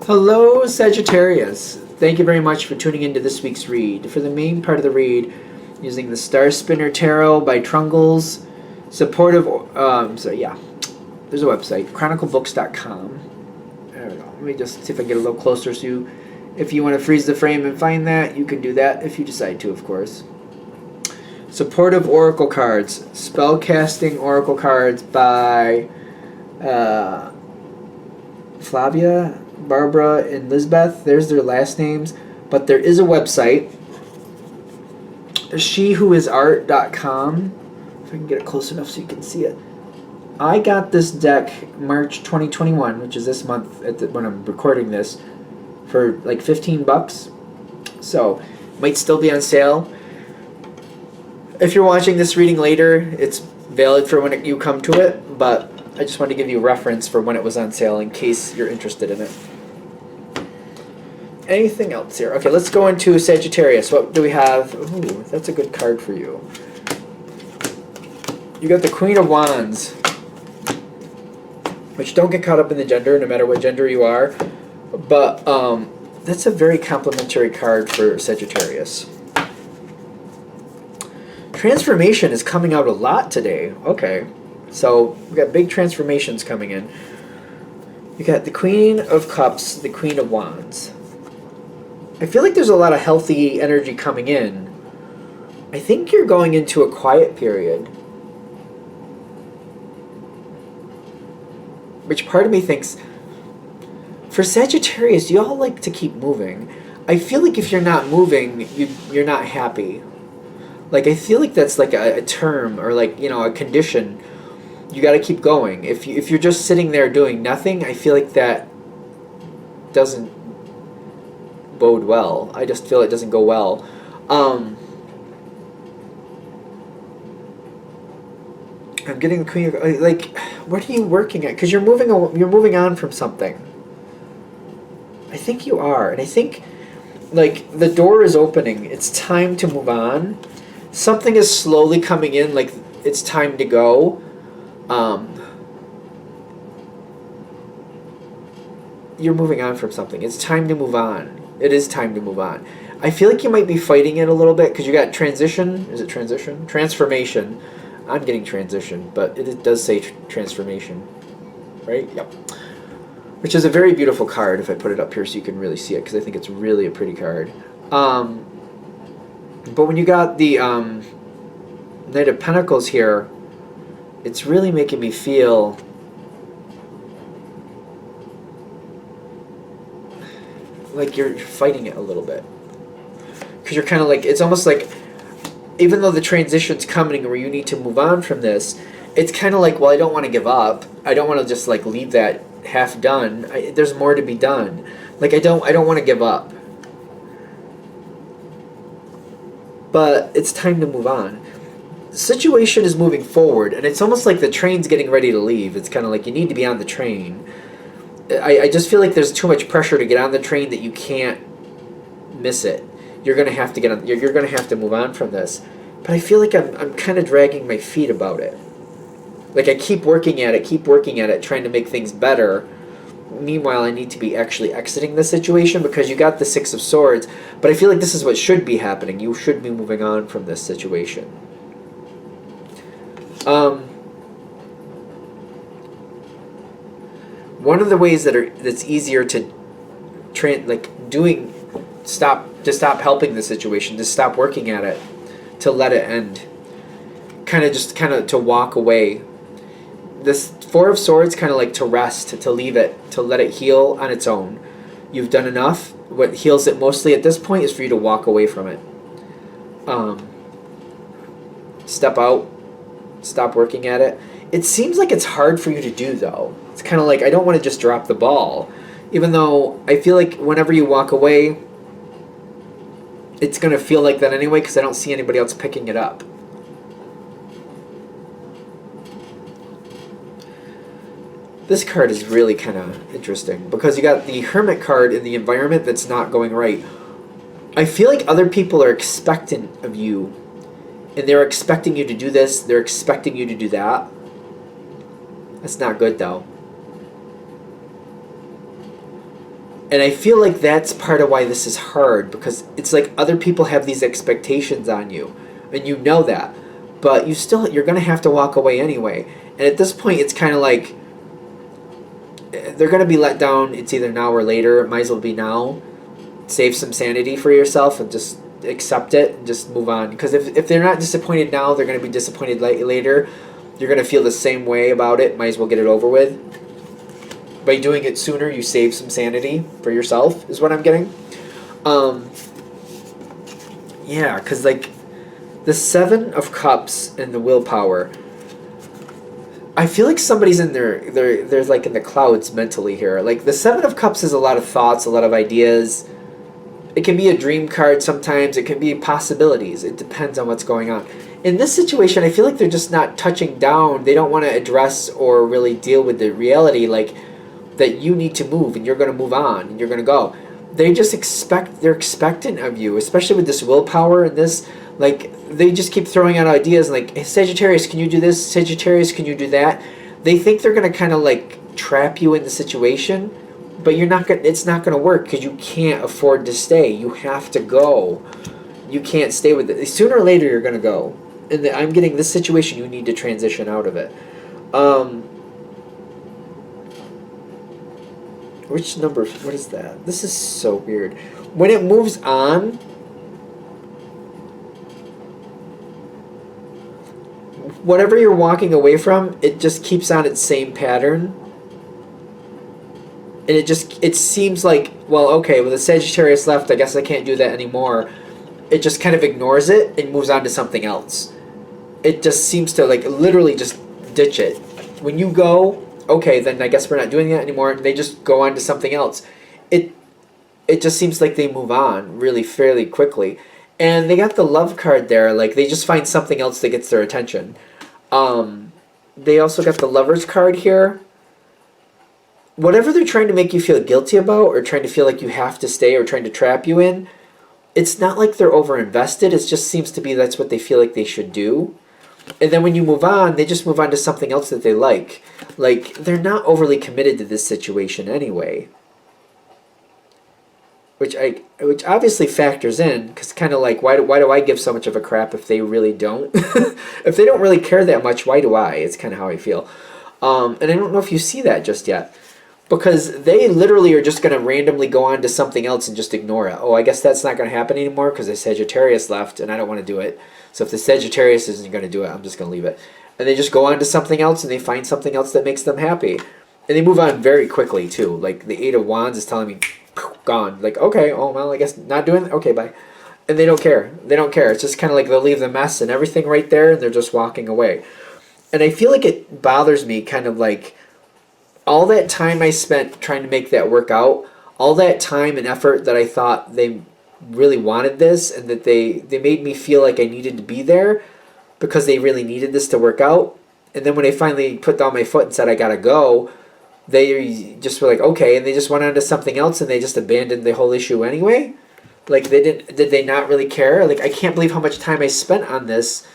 Hello, Sagittarius. Thank you very much for tuning into this week's read. For the main part of the read, using the Star Spinner Tarot by Trungles, supportive. There's a website, chroniclebooks.com. There we go. Let me just see if I can get a little closer. So, if you want to freeze the frame and find that, you can do that if you decide to, of course. Supportive Oracle cards, spellcasting Oracle cards by Flavia, Barbara, and Lisbeth. There's their last names, but there is a website, shewhoisart.com. If I can get it close enough so you can see it. I got this deck March 2021, which is this month when I'm recording this, for like $15. So might still be on sale. If you're watching this reading later, it's valid for when you come to it, but I just wanted to give you a reference for when it was on sale in case you're interested in it. Anything else here? Okay, let's go into Sagittarius. What do we have? Ooh, that's a good card for you. You got the Queen of Wands, which don't get caught up in the gender, no matter what gender you are, but that's a very complimentary card for Sagittarius. Transformation is coming out a lot today. Okay, so we got big transformations coming in. You got the Queen of Cups, the Queen of Wands. I feel like there's a lot of healthy energy coming in. I think you're going into a quiet period, which part of me thinks, for Sagittarius, you all like to keep moving. I feel like if you're not moving, you're not happy. Like, I feel like that's like a term or like, a condition. You got to keep going. If you're just sitting there doing nothing, I feel like that doesn't bode well. I just feel it doesn't go well. I'm getting the Queen of, like, what are you working at? Because you're moving on from something. I think you are, and I think like the door is opening. It's time to move on. Something is slowly coming in, like it's time to go. You're moving on from something. It's time to move on. It is time to move on. I feel like you might be fighting it a little bit because you got transition. Is it transition? Transformation. I'm getting transition, but it does say transformation, right? Yep. Which is a very beautiful card if I put it up here so you can really see it, because I think it's really a pretty card. But when you got the Knight of Pentacles here, it's really making me feel like you're fighting it a little bit. Because you're kind of like, it's almost like, even though the transition's coming where you need to move on from this, it's kind of like, well, I don't want to give up. I don't want to just like leave that half done. There's more to be done. Like, I don't want to give up. But it's time to move on. The situation is moving forward, and it's almost like the train's getting ready to leave. It's kind of like you need to be on the train. I just feel like there's too much pressure to get on the train that you can't miss it. You're gonna have to get on. You're gonna have to move on from this. But I feel like I'm kind of dragging my feet about it. Like, I keep working at it, trying to make things better. Meanwhile, I need to be actually exiting the situation because you got the Six of Swords. But I feel like this is what should be happening. You should be moving on from this situation. One of the ways that's easier to stop helping the situation, to stop working at it, to let it end, kind of to walk away. This Four of Swords, kind of like to rest, to leave it, to let it heal on its own. You've done enough. What heals it mostly at this point is for you to walk away from it. Step out. Stop working at it. It seems like it's hard for you to do, though. It's kind of like, I don't want to just drop the ball. Even though I feel like whenever you walk away, it's going to feel like that anyway because I don't see anybody else picking it up. This card is really kind of interesting because you got the Hermit card in the environment that's not going right. I feel like other people are expectant of you, and they're expecting you to do this, they're expecting you to do that. That's not good, though. And I feel like that's part of why this is hard, because it's like other people have these expectations on you, and you know that, but you're gonna have to walk away anyway. And at this point, it's kind of like they're gonna be let down. It's either now or later. It might as well be now. Save some sanity for yourself and just accept it and just move on. Because if they're not disappointed now, they're gonna be disappointed later. You're gonna feel the same way about it. Might as well get it over with. By doing it sooner, you save some sanity for yourself, is what I'm getting. Yeah, because, like, the Seven of Cups and the willpower, I feel like somebody's in they're like in the clouds mentally here. Like, the Seven of Cups is a lot of thoughts, a lot of ideas. It can be a dream card sometimes. It can be possibilities. It depends on what's going on. In this situation, I feel like they're just not touching down. They don't want to address or really deal with the reality, like, that you need to move and you're going to move on and you're going to go. They're expectant of you, especially with this willpower and this, like, they just keep throwing out ideas like, hey, Sagittarius, can you do this? Sagittarius, can you do that? They think they're going to kind of like trap you in the situation, but it's not going to work because you can't afford to stay. You have to go. You can't stay with it. Sooner or later, you're going to go. And I'm getting this situation, you need to transition out of it. Which number? What is that? This is so weird. When it moves on, whatever you're walking away from, it just keeps on its same pattern. And it seems like, well, okay, with the Sagittarius left, I guess I can't do that anymore. It just kind of ignores it and moves on to something else. It just seems to, like, literally just ditch it. When you go, okay, then I guess we're not doing that anymore. They just go on to something else. It just seems like they move on really fairly quickly. And they got the love card there. Like, they just find something else that gets their attention. They also got the Lover's card here. Whatever they're trying to make you feel guilty about or trying to feel like you have to stay or trying to trap you in, it's not like they're over-invested. It just seems to be that's what they feel like they should do. And then when you move on, they just move on to something else that they like. Like, they're not overly committed to this situation anyway. Which obviously factors in, because kind of like, why do I give so much of a crap if they really don't? If they don't really care that much, why do I? It's kind of how I feel. And I don't know if you see that just yet. Because they literally are just going to randomly go on to something else and just ignore it. Oh, I guess that's not going to happen anymore because the Sagittarius left and I don't want to do it. So if the Sagittarius isn't going to do it, I'm just going to leave it. And they just go on to something else and they find something else that makes them happy. And they move on very quickly too. Like the Eight of Wands is telling me, gone. Like, okay, oh, well, I guess not doing it. Okay, bye. And they don't care. They don't care. It's just kind of like they'll leave the mess and everything right there and they're just walking away. And I feel like it bothers me kind of like, all that time I spent trying to make that work out, all that time and effort that I thought they really wanted this and that they made me feel like I needed to be there because they really needed this to work out. And then when I finally put down my foot and said I gotta go, they just were like, okay, and they just went on to something else and they just abandoned the whole issue anyway. Like, did they not really care? Like, I can't believe how much time I spent on this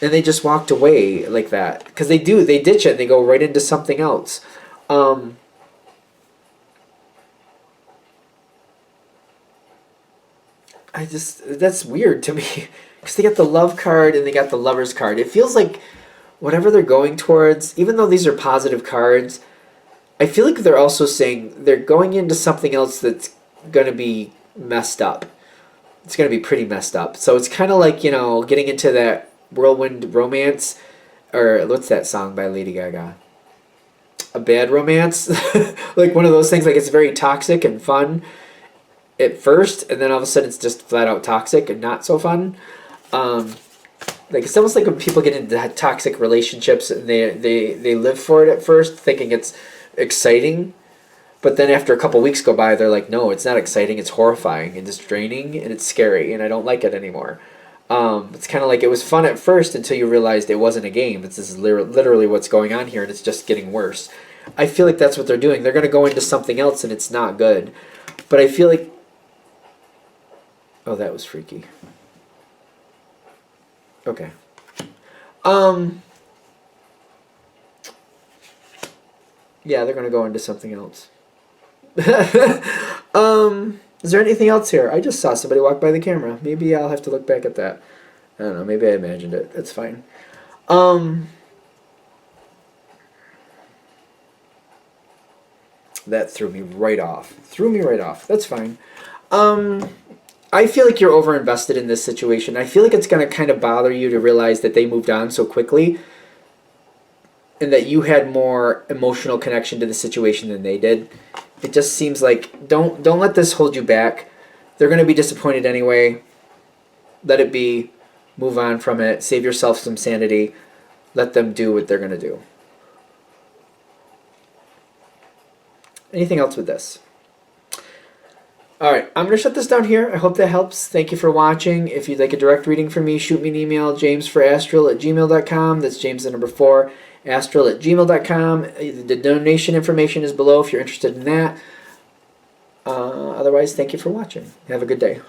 and they just walked away like that. Because they ditch it and they go right into something else. That's weird to me because they got the love card and they got the Lover's card. It feels like whatever they're going towards, even though these are positive cards, I feel like they're also saying they're going into something else that's going to be messed up. It's going to be pretty messed up. So it's kind of like, getting into that whirlwind romance, or what's that song by Lady Gaga? A bad romance. Like one of those things, like it's very toxic and fun at first and then all of a sudden it's just flat out toxic and not so fun. Like it's almost like when people get into toxic relationships and they live for it at first thinking it's exciting, but then after a couple weeks go by they're like, no, it's not exciting, it's horrifying and it's draining and it's scary and I don't like it anymore. It's kind of like it was fun at first until you realized it wasn't a game. This is literally what's going on here, and it's just getting worse. I feel like that's what they're doing. They're going to go into something else, and it's not good. But I feel like... Oh, that was freaky. Okay. Yeah, they're going to go into something else. Is there anything else here? I just saw somebody walk by the camera. Maybe I'll have to look back at that. I don't know. Maybe I imagined it. It's fine. That threw me right off. That's fine. I feel like you're overinvested in this situation. I feel like it's going to kind of bother you to realize that they moved on so quickly and that you had more emotional connection to the situation than they did. It just seems like don't let this hold you back. They're going to be disappointed anyway. Let it be. Move on from it. Save yourself some sanity. Let them do what they're going to do. Anything else with this? All right, I'm going to shut this down here. I hope that helps. Thank you for watching. If you'd like a direct reading from me, shoot me an email, jamesforastral@gmail.com. That's James the number 4, astral@gmail.com. The donation information is below if you're interested in that. Otherwise, thank you for watching. Have a good day.